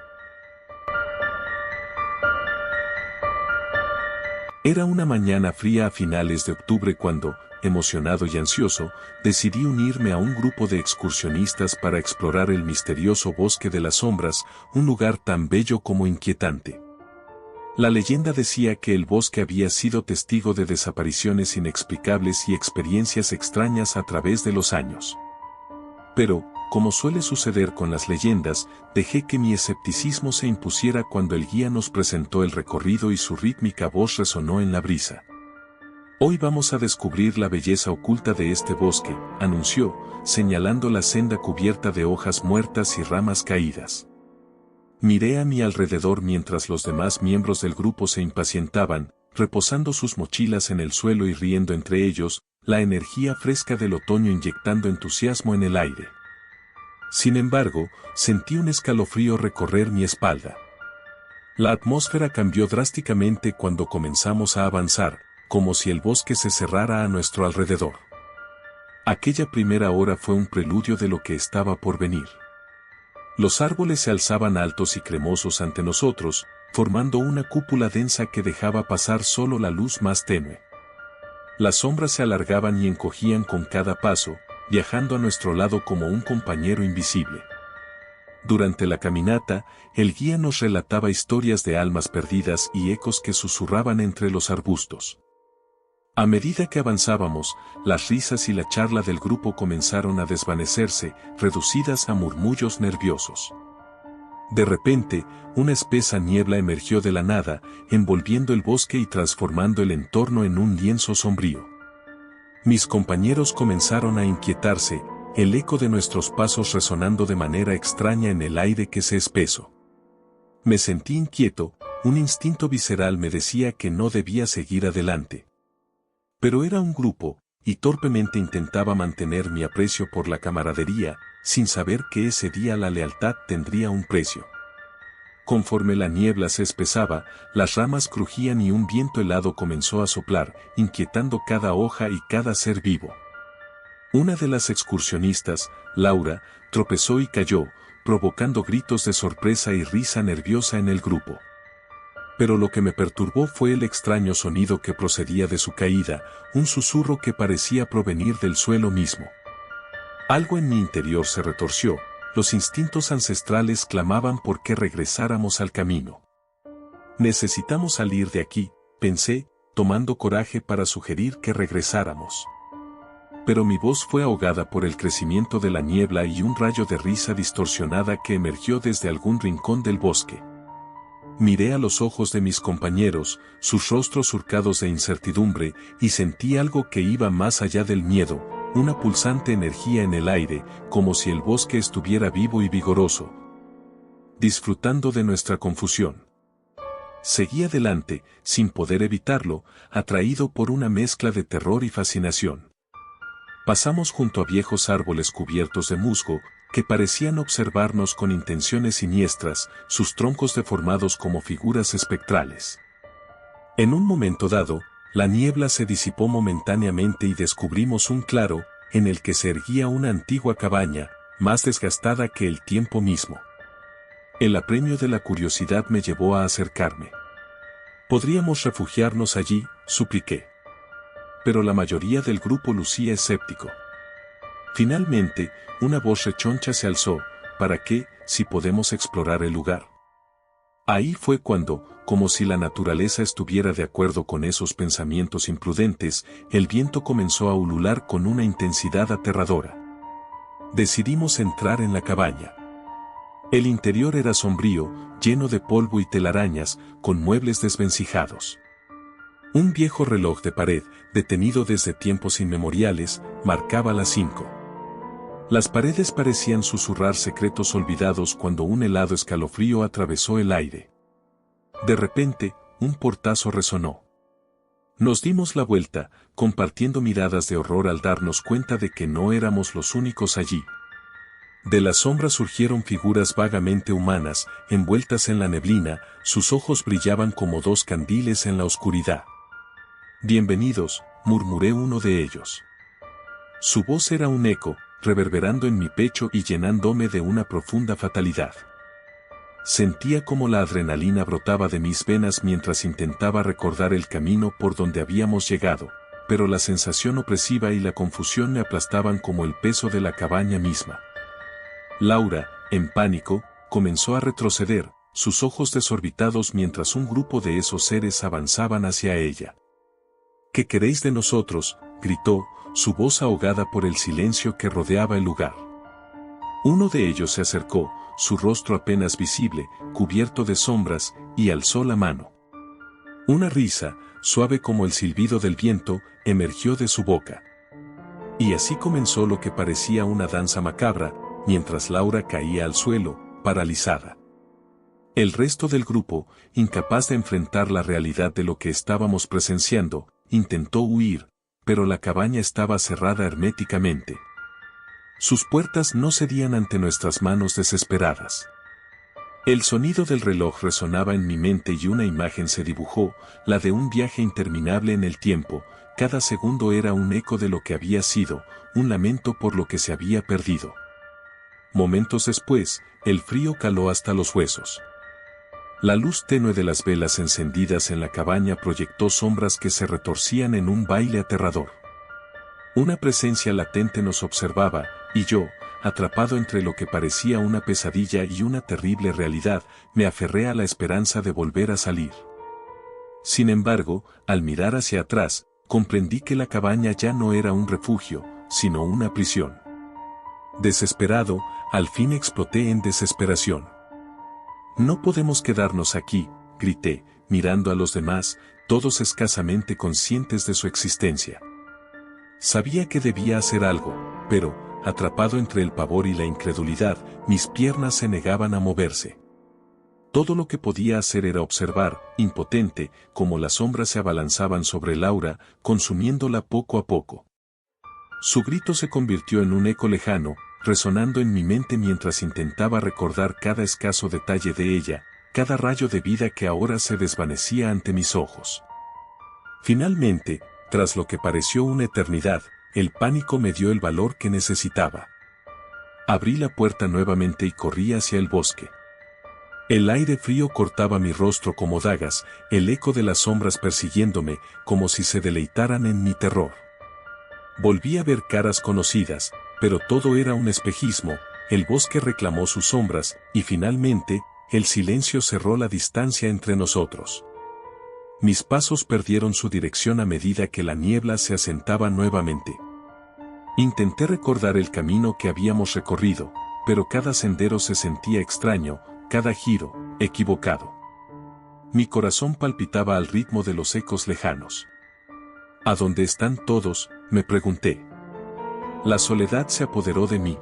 Era una mañana fría a finales de octubre cuando, emocionado y ansioso, decidí unirme a un grupo de excursionistas para explorar el misterioso bosque de las sombras, un lugar tan bello como inquietante. La leyenda decía que el bosque había sido testigo de desapariciones inexplicables y experiencias extrañas a través de los años. Pero, como suele suceder con las leyendas, dejé que mi escepticismo se impusiera cuando el guía nos presentó el recorrido y su rítmica voz resonó en la brisa. «Hoy vamos a descubrir la belleza oculta de este bosque», anunció, señalando la senda cubierta de hojas muertas y ramas caídas. Miré a mi alrededor mientras los demás miembros del grupo se impacientaban, reposando sus mochilas en el suelo y riendo entre ellos, la energía fresca del otoño inyectando entusiasmo en el aire. Sin embargo, sentí un escalofrío recorrer mi espalda. La atmósfera cambió drásticamente cuando comenzamos a avanzar, como si el bosque se cerrara a nuestro alrededor. Aquella primera hora fue un preludio de lo que estaba por venir. Los árboles se alzaban altos y cremosos ante nosotros, formando una cúpula densa que dejaba pasar solo la luz más tenue. Las sombras se alargaban y encogían con cada paso, viajando a nuestro lado como un compañero invisible. Durante la caminata, el guía nos relataba historias de almas perdidas y ecos que susurraban entre los arbustos. A medida que avanzábamos, las risas y la charla del grupo comenzaron a desvanecerse, reducidas a murmullos nerviosos. De repente, una espesa niebla emergió de la nada, envolviendo el bosque y transformando el entorno en un lienzo sombrío. Mis compañeros comenzaron a inquietarse, el eco de nuestros pasos resonando de manera extraña en el aire que se espesó. Me sentí inquieto, un instinto visceral me decía que no debía seguir adelante. Pero era un grupo, y torpemente intentaba mantener mi aprecio por la camaradería, sin saber que ese día la lealtad tendría un precio. Conforme la niebla se espesaba, las ramas crujían y un viento helado comenzó a soplar, inquietando cada hoja y cada ser vivo. Una de las excursionistas, Laura, tropezó y cayó, provocando gritos de sorpresa y risa nerviosa en el grupo. Pero lo que me perturbó fue el extraño sonido que procedía de su caída, un susurro que parecía provenir del suelo mismo. Algo en mi interior se retorció, los instintos ancestrales clamaban por que regresáramos al camino. Necesitamos salir de aquí, pensé, tomando coraje para sugerir que regresáramos. Pero mi voz fue ahogada por el crecimiento de la niebla y un rayo de risa distorsionada que emergió desde algún rincón del bosque. Miré a los ojos de mis compañeros, sus rostros surcados de incertidumbre, y sentí algo que iba más allá del miedo, una pulsante energía en el aire, como si el bosque estuviera vivo y vigoroso, disfrutando de nuestra confusión. Seguí adelante, sin poder evitarlo, atraído por una mezcla de terror y fascinación. Pasamos junto a viejos árboles cubiertos de musgo, que parecían observarnos con intenciones siniestras, sus troncos deformados como figuras espectrales. En un momento dado, la niebla se disipó momentáneamente y descubrimos un claro, en el que se erguía una antigua cabaña, más desgastada que el tiempo mismo. El apremio de la curiosidad me llevó a acercarme. «¿Podríamos refugiarnos allí?», supliqué. Pero la mayoría del grupo lucía escéptico. Finalmente, una voz rechoncha se alzó: «¿Para qué, si podemos explorar el lugar?». Ahí fue cuando, como si la naturaleza estuviera de acuerdo con esos pensamientos imprudentes, el viento comenzó a ulular con una intensidad aterradora. Decidimos entrar en la cabaña. El interior era sombrío, lleno de polvo y telarañas, con muebles desvencijados. Un viejo reloj de pared, detenido desde tiempos inmemoriales, marcaba las 5. Las paredes parecían susurrar secretos olvidados cuando un helado escalofrío atravesó el aire. De repente, un portazo resonó. Nos dimos la vuelta, compartiendo miradas de horror al darnos cuenta de que no éramos los únicos allí. De las sombras surgieron figuras vagamente humanas, envueltas en la neblina, sus ojos brillaban como dos candiles en la oscuridad. «Bienvenidos», murmuré uno de ellos. Su voz era un eco, reverberando en mi pecho y llenándome de una profunda fatalidad. Sentía como la adrenalina brotaba de mis venas mientras intentaba recordar el camino por donde habíamos llegado, pero la sensación opresiva y la confusión me aplastaban como el peso de la cabaña misma. Laura, en pánico, comenzó a retroceder, sus ojos desorbitados mientras un grupo de esos seres avanzaban hacia ella. «¿Qué queréis de nosotros?», gritó, su voz ahogada por el silencio que rodeaba el lugar. Uno de ellos se acercó, su rostro apenas visible, cubierto de sombras, y alzó la mano. Una risa, suave como el silbido del viento, emergió de su boca. Y así comenzó lo que parecía una danza macabra, mientras Laura caía al suelo, paralizada. El resto del grupo, incapaz de enfrentar la realidad de lo que estábamos presenciando, intentó huir, pero la cabaña estaba cerrada herméticamente. Sus puertas no cedían ante nuestras manos desesperadas. El sonido del reloj resonaba en mi mente y una imagen se dibujó, la de un viaje interminable en el tiempo. Cada segundo era un eco de lo que había sido, un lamento por lo que se había perdido. Momentos después, el frío caló hasta los huesos. La luz tenue de las velas encendidas en la cabaña proyectó sombras que se retorcían en un baile aterrador. Una presencia latente nos observaba, y yo, atrapado entre lo que parecía una pesadilla y una terrible realidad, me aferré a la esperanza de volver a salir. Sin embargo, al mirar hacia atrás, comprendí que la cabaña ya no era un refugio, sino una prisión. Desesperado, al fin exploté en desesperación. «No podemos quedarnos aquí», grité, mirando a los demás, todos escasamente conscientes de su existencia. Sabía que debía hacer algo, pero, atrapado entre el pavor y la incredulidad, mis piernas se negaban a moverse. Todo lo que podía hacer era observar, impotente, cómo las sombras se abalanzaban sobre Laura, consumiéndola poco a poco. Su grito se convirtió en un eco lejano, resonando en mi mente mientras intentaba recordar cada escaso detalle de ella, cada rayo de vida que ahora se desvanecía ante mis ojos. Finalmente, tras lo que pareció una eternidad, el pánico me dio el valor que necesitaba. Abrí la puerta nuevamente y corrí hacia el bosque. El aire frío cortaba mi rostro como dagas, el eco de las sombras persiguiéndome, como si se deleitaran en mi terror. Volví a ver caras conocidas, pero todo era un espejismo, el bosque reclamó sus sombras, y finalmente, el silencio cerró la distancia entre nosotros. Mis pasos perdieron su dirección a medida que la niebla se asentaba nuevamente. Intenté recordar el camino que habíamos recorrido, pero cada sendero se sentía extraño, cada giro, equivocado. Mi corazón palpitaba al ritmo de los ecos lejanos. ¿A dónde están todos?, me pregunté. La soledad se apoderó de mí.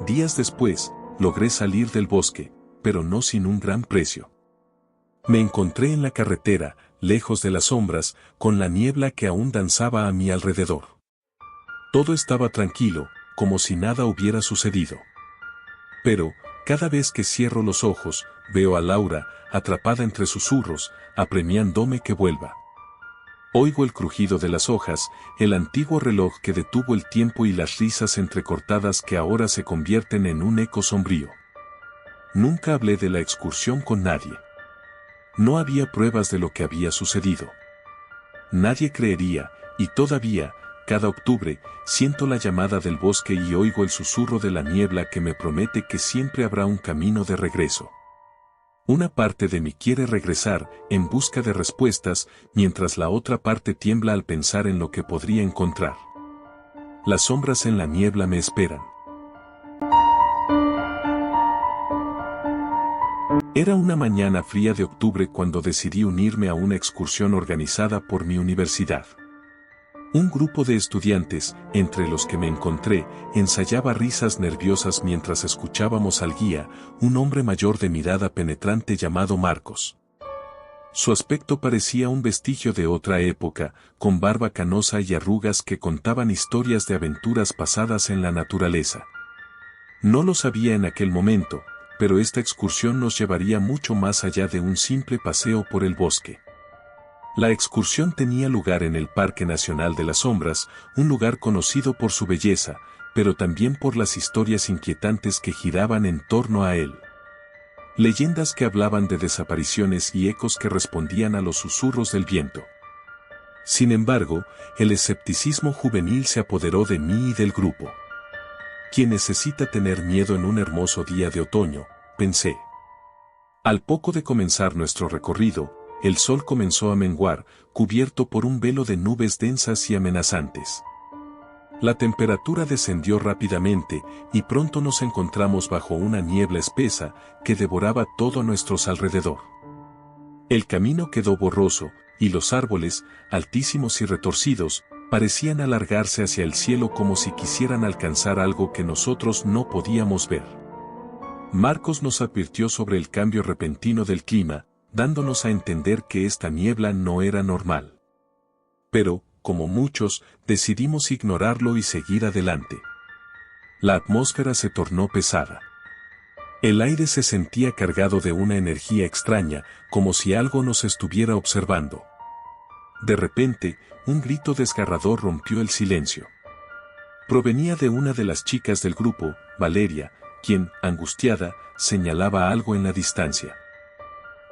Días después, logré salir del bosque, pero no sin un gran precio. Me encontré en la carretera, lejos de las sombras, con la niebla que aún danzaba a mi alrededor. Todo estaba tranquilo, como si nada hubiera sucedido. Pero, cada vez que cierro los ojos, veo a Laura, atrapada entre susurros, apremiándome que vuelva. Oigo el crujido de las hojas, el antiguo reloj que detuvo el tiempo y las risas entrecortadas que ahora se convierten en un eco sombrío. Nunca hablé de la excursión con nadie. No había pruebas de lo que había sucedido. Nadie creería, y todavía, cada octubre, siento la llamada del bosque y oigo el susurro de la niebla que me promete que siempre habrá un camino de regreso. Una parte de mí quiere regresar, en busca de respuestas, mientras la otra parte tiembla al pensar en lo que podría encontrar. Las sombras en la niebla me esperan. Era una mañana fría de octubre cuando decidí unirme a una excursión organizada por mi universidad. Un grupo de estudiantes, entre los que me encontré, ensayaba risas nerviosas mientras escuchábamos al guía, un hombre mayor de mirada penetrante llamado Marcos. Su aspecto parecía un vestigio de otra época, con barba canosa y arrugas que contaban historias de aventuras pasadas en la naturaleza. No lo sabía en aquel momento, pero esta excursión nos llevaría mucho más allá de un simple paseo por el bosque. La excursión tenía lugar en el Parque Nacional de las Sombras, un lugar conocido por su belleza, pero también por las historias inquietantes que giraban en torno a él. Leyendas que hablaban de desapariciones y ecos que respondían a los susurros del viento. Sin embargo, el escepticismo juvenil se apoderó de mí y del grupo. ¿Quién necesita tener miedo en un hermoso día de otoño?, pensé. Al poco de comenzar nuestro recorrido, el sol comenzó a menguar, cubierto por un velo de nubes densas y amenazantes. La temperatura descendió rápidamente, y pronto nos encontramos bajo una niebla espesa, que devoraba todo a nuestro alrededor. El camino quedó borroso, y los árboles, altísimos y retorcidos, parecían alargarse hacia el cielo como si quisieran alcanzar algo que nosotros no podíamos ver. Marcos nos advirtió sobre el cambio repentino del clima, dándonos a entender que esta niebla no era normal. Pero, como muchos, decidimos ignorarlo y seguir adelante. La atmósfera se tornó pesada. El aire se sentía cargado de una energía extraña, como si algo nos estuviera observando. De repente, un grito desgarrador rompió el silencio. Provenía de una de las chicas del grupo, Valeria, quien, angustiada, señalaba algo en la distancia.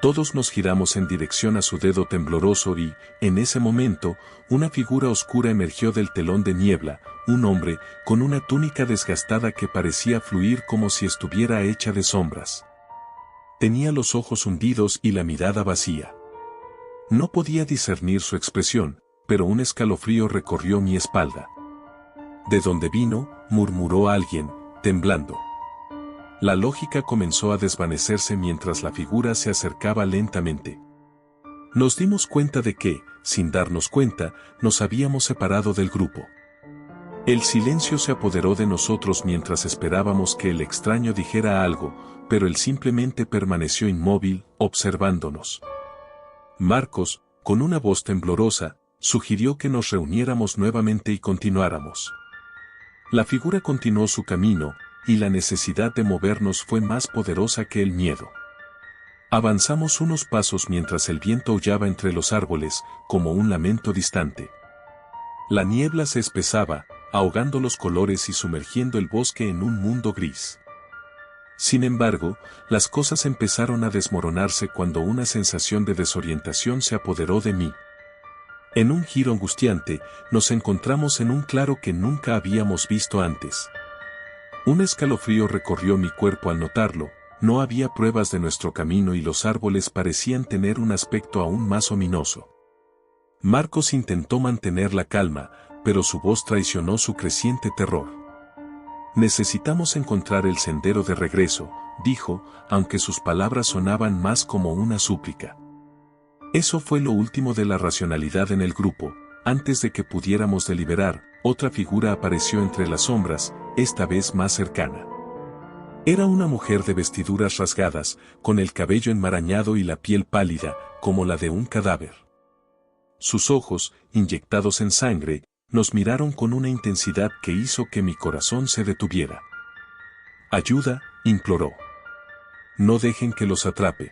Todos nos giramos en dirección a su dedo tembloroso y, en ese momento, una figura oscura emergió del telón de niebla, un hombre, con una túnica desgastada que parecía fluir como si estuviera hecha de sombras. Tenía los ojos hundidos y la mirada vacía. No podía discernir su expresión, pero un escalofrío recorrió mi espalda. ¿De dónde vino?, murmuró alguien, temblando. La lógica comenzó a desvanecerse mientras la figura se acercaba lentamente. Nos dimos cuenta de que, sin darnos cuenta, nos habíamos separado del grupo. El silencio se apoderó de nosotros mientras esperábamos que el extraño dijera algo, pero él simplemente permaneció inmóvil, observándonos. Marcos, con una voz temblorosa, sugirió que nos reuniéramos nuevamente y continuáramos. La figura continuó su camino, y la necesidad de movernos fue más poderosa que el miedo. Avanzamos unos pasos mientras el viento aullaba entre los árboles, como un lamento distante. La niebla se espesaba, ahogando los colores y sumergiendo el bosque en un mundo gris. Sin embargo, las cosas empezaron a desmoronarse cuando una sensación de desorientación se apoderó de mí. En un giro angustiante, nos encontramos en un claro que nunca habíamos visto antes. Un escalofrío recorrió mi cuerpo al notarlo, no había pruebas de nuestro camino y los árboles parecían tener un aspecto aún más ominoso. Marcos intentó mantener la calma, pero su voz traicionó su creciente terror. Necesitamos encontrar el sendero de regreso, dijo, aunque sus palabras sonaban más como una súplica. Eso fue lo último de la racionalidad en el grupo. Antes de que pudiéramos deliberar, otra figura apareció entre las sombras, esta vez más cercana. Era una mujer de vestiduras rasgadas, con el cabello enmarañado y la piel pálida, como la de un cadáver. Sus ojos, inyectados en sangre, nos miraron con una intensidad que hizo que mi corazón se detuviera. «Ayuda», imploró. «No dejen que los atrape».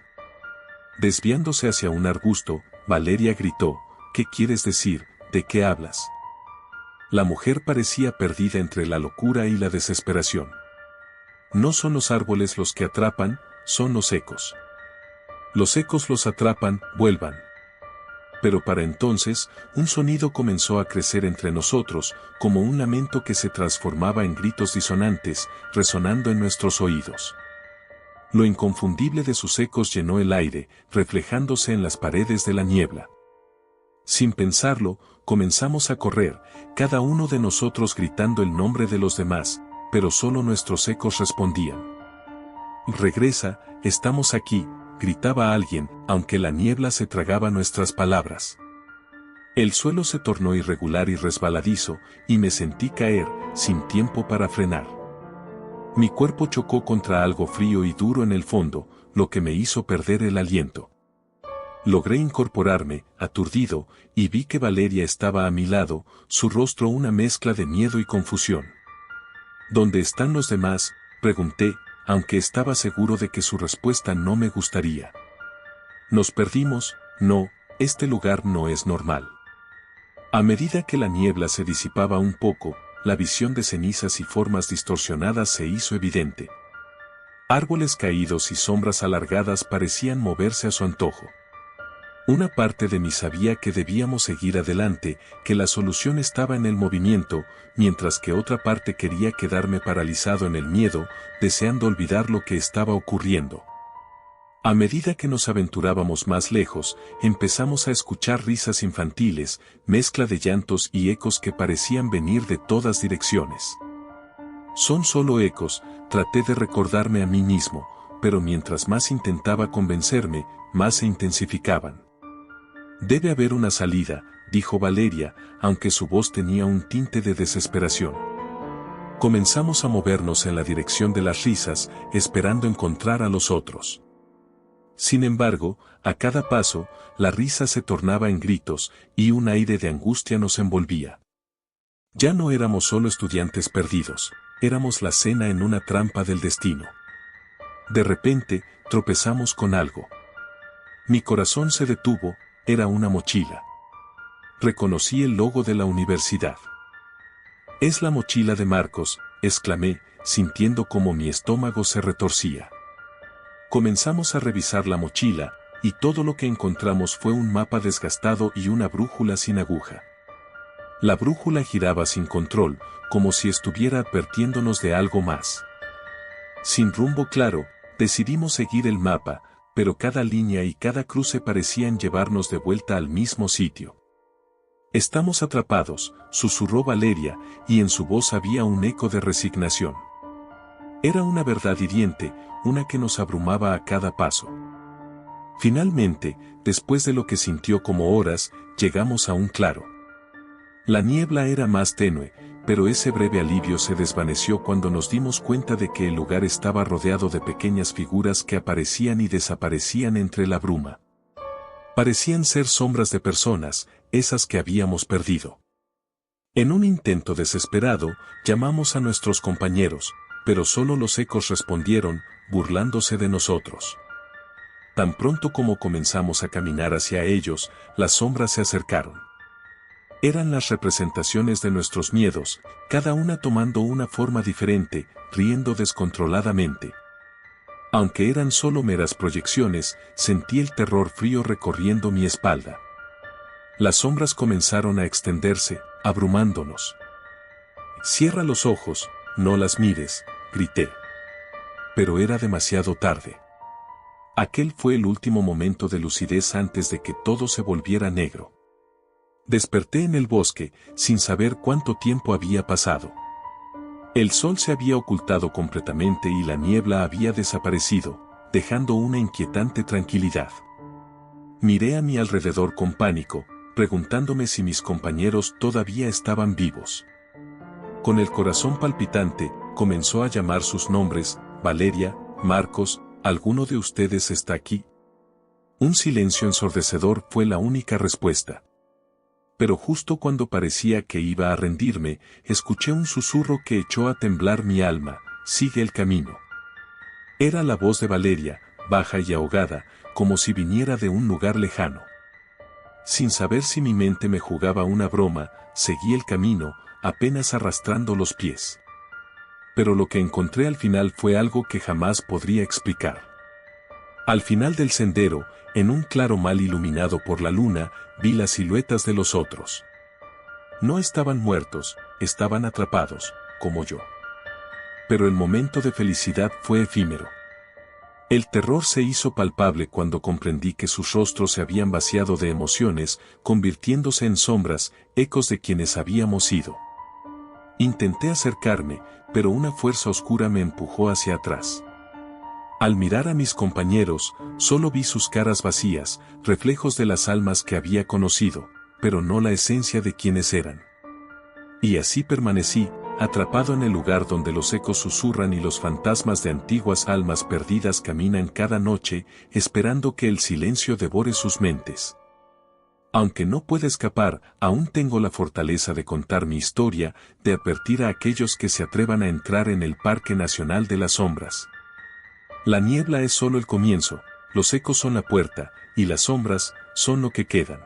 Desviándose hacia un arbusto, Valeria gritó, «¿Qué quieres decir? ¿De qué hablas?». La mujer parecía perdida entre la locura y la desesperación. «No son los árboles los que atrapan, son los ecos. Los ecos los atrapan, vuelvan». Pero para entonces, un sonido comenzó a crecer entre nosotros, como un lamento que se transformaba en gritos disonantes, resonando en nuestros oídos. Lo inconfundible de sus ecos llenó el aire, reflejándose en las paredes de la niebla. Sin pensarlo, comenzamos a correr, cada uno de nosotros gritando el nombre de los demás, pero solo nuestros ecos respondían. «Regresa, estamos aquí», gritaba alguien, aunque la niebla se tragaba nuestras palabras. El suelo se tornó irregular y resbaladizo, y me sentí caer, sin tiempo para frenar. Mi cuerpo chocó contra algo frío y duro en el fondo, lo que me hizo perder el aliento. Logré incorporarme, aturdido, y vi que Valeria estaba a mi lado, su rostro una mezcla de miedo y confusión. «¿Dónde están los demás?», pregunté, aunque estaba seguro de que su respuesta no me gustaría. «Nos perdimos, no, este lugar no es normal». A medida que la niebla se disipaba un poco, la visión de cenizas y formas distorsionadas se hizo evidente. Árboles caídos y sombras alargadas parecían moverse a su antojo. Una parte de mí sabía que debíamos seguir adelante, que la solución estaba en el movimiento, mientras que otra parte quería quedarme paralizado en el miedo, deseando olvidar lo que estaba ocurriendo. A medida que nos aventurábamos más lejos, empezamos a escuchar risas infantiles, mezcla de llantos y ecos que parecían venir de todas direcciones. «Son solo ecos», traté de recordarme a mí mismo, pero mientras más intentaba convencerme, más se intensificaban. «Debe haber una salida», dijo Valeria, aunque su voz tenía un tinte de desesperación. Comenzamos a movernos en la dirección de las risas, esperando encontrar a los otros. Sin embargo, a cada paso, la risa se tornaba en gritos, y un aire de angustia nos envolvía. Ya no éramos solo estudiantes perdidos, éramos la cena en una trampa del destino. De repente, tropezamos con algo. Mi corazón se detuvo, era una mochila. Reconocí el logo de la universidad. «Es la mochila de Marcos», exclamé, sintiendo como mi estómago se retorcía. Comenzamos a revisar la mochila, y todo lo que encontramos fue un mapa desgastado y una brújula sin aguja. La brújula giraba sin control, como si estuviera advirtiéndonos de algo más. Sin rumbo claro, decidimos seguir el mapa, pero cada línea y cada cruce parecían llevarnos de vuelta al mismo sitio. «Estamos atrapados», susurró Valeria, y en su voz había un eco de resignación. Era una verdad hiriente, una que nos abrumaba a cada paso. Finalmente, después de lo que sintió como horas, llegamos a un claro. La niebla era más tenue, pero ese breve alivio se desvaneció cuando nos dimos cuenta de que el lugar estaba rodeado de pequeñas figuras que aparecían y desaparecían entre la bruma. Parecían ser sombras de personas, esas que habíamos perdido. En un intento desesperado, llamamos a nuestros compañeros, pero solo los ecos respondieron, burlándose de nosotros. Tan pronto como comenzamos a caminar hacia ellos, las sombras se acercaron. Eran las representaciones de nuestros miedos, cada una tomando una forma diferente, riendo descontroladamente. Aunque eran solo meras proyecciones, sentí el terror frío recorriendo mi espalda. Las sombras comenzaron a extenderse, abrumándonos. «Cierra los ojos, no las mires», grité. Pero era demasiado tarde. Aquel fue el último momento de lucidez antes de que todo se volviera negro. Desperté en el bosque, sin saber cuánto tiempo había pasado. El sol se había ocultado completamente y la niebla había desaparecido, dejando una inquietante tranquilidad. Miré a mi alrededor con pánico, preguntándome si mis compañeros todavía estaban vivos. Con el corazón palpitante, comenzó a llamar sus nombres: Valeria, Marcos, ¿alguno de ustedes está aquí? Un silencio ensordecedor fue la única respuesta. Pero justo cuando parecía que iba a rendirme, escuché un susurro que echó a temblar mi alma: «Sigue el camino». Era la voz de Valeria, baja y ahogada, como si viniera de un lugar lejano. Sin saber si mi mente me jugaba una broma, seguí el camino, apenas arrastrando los pies. Pero lo que encontré al final fue algo que jamás podría explicar. Al final del sendero, en un claro mal iluminado por la luna, vi las siluetas de los otros. No estaban muertos, estaban atrapados, como yo. Pero el momento de felicidad fue efímero. El terror se hizo palpable cuando comprendí que sus rostros se habían vaciado de emociones, convirtiéndose en sombras, ecos de quienes habíamos sido. Intenté acercarme, pero una fuerza oscura me empujó hacia atrás. Al mirar a mis compañeros, solo vi sus caras vacías, reflejos de las almas que había conocido, pero no la esencia de quienes eran. Y así permanecí, atrapado en el lugar donde los ecos susurran y los fantasmas de antiguas almas perdidas caminan cada noche, esperando que el silencio devore sus mentes. Aunque no pueda escapar, aún tengo la fortaleza de contar mi historia, de advertir a aquellos que se atrevan a entrar en el Parque Nacional de las Sombras. La niebla es solo el comienzo, los ecos son la puerta, y las sombras son lo que quedan.